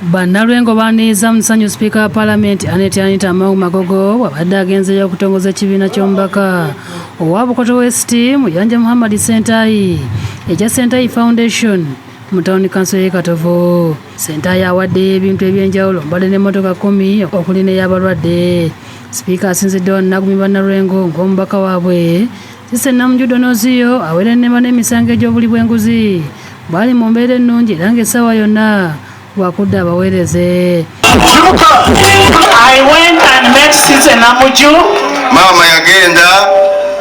Bannalwengo baaniriza musanyu Sipiika wa Paalamenti Anita Among Magogo wabadde agenzeeyo okutongoza ekibiina ky'omubaka owa Bukoto West Muyanja Muhammad Sentayi ekya Sentayi Foundation mu Town Council y'e Katovu. Sentayi awaddeyo ebintu eby'enjawulo mbadde n'emmotoka 10 okuli n'ey'abalwadde. Sipiika asinziddewo Nagumi bannalwengo ng'omubaka waabwe Cissy Namujju Donoziyo awera ennema n'emisango egy'obuli bw'enguzi bali mu mbeera ennungi era ng'essaawa yonna wakudde abaweereze. I went and met Cissy Namujju. Mama yagenda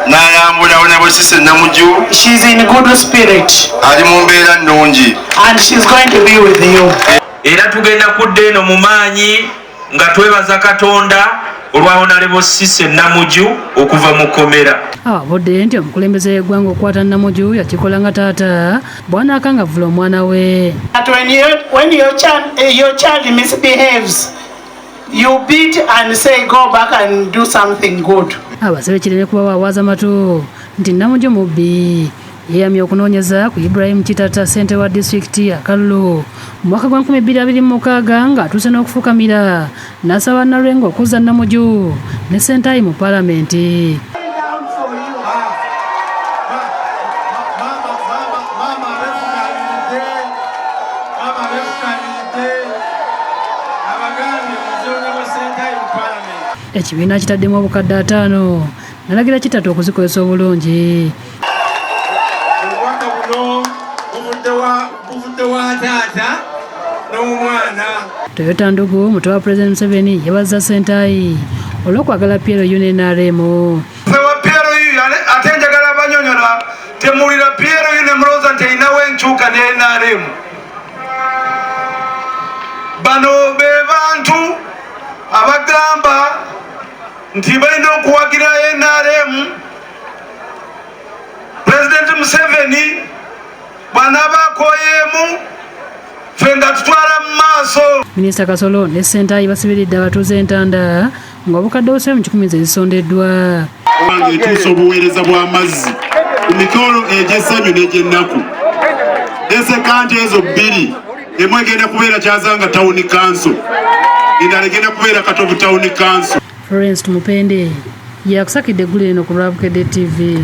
n'ayambula ne Cissy Namujju. She's in good spirit. Ali mu mbeera nnungi. And she's going to be with you. Era tugenda kudda eno mu maanyi nga twebaza Katonda olw'Honorable Cissy Namujju okuva mu kkomera. Awabudde nti omukulembeze w'eggwanga okukwata Namujju yakikola nga taata bwana akangavvula omwana we. That when your child misbehaves, you beat and say go back and do something good. Abasebe kireme kuba bawaaza matu nti Namujju mubbi yeeyamye okunoonyeza ku Ibrahim Kitata ssente wa disitulikiti ya Kalulu mu mwaka gwa 2026 ng'atuuse n'okufukamira n'asaba Nalwengo okuzza Namujju ne Sentayi mu Paalamenti. Ekibiina kitaddemu obukadde 5 nalagira kitatu okuzikozesa obulungi. Obubaka buno buvudde wa taata n'omwana. Toyota Ndugu muto wa President Museveni yabazza Sentayi olw'okwagala PLU n'NRM. Wa PLU ate njagala abanyonyola temulira PLU ne mulowooza nti erinawo enkyuka ne NRM. Bano be bantu abagamba nti balina okuwagira NRM. President Museveni bw'anaabaakooyeemu ffe nga tutwala mu maaso. Minisita Kasolo ne Sentayi basibiridde abatuuze entanda ng'obukadde busebe mu 10 ezisondeddwa. Owange etuusa obuweereza bw'amazzi ku mikolo egy'essanyu n'egy'ennaku. Esekante ezo 2 emu egenda kubeera Kyazanga Town Council, endala egenda kubeera Katovu Town Council. Florence Tumupende yakusakidde eggulu lino ku Lwabukedde TV.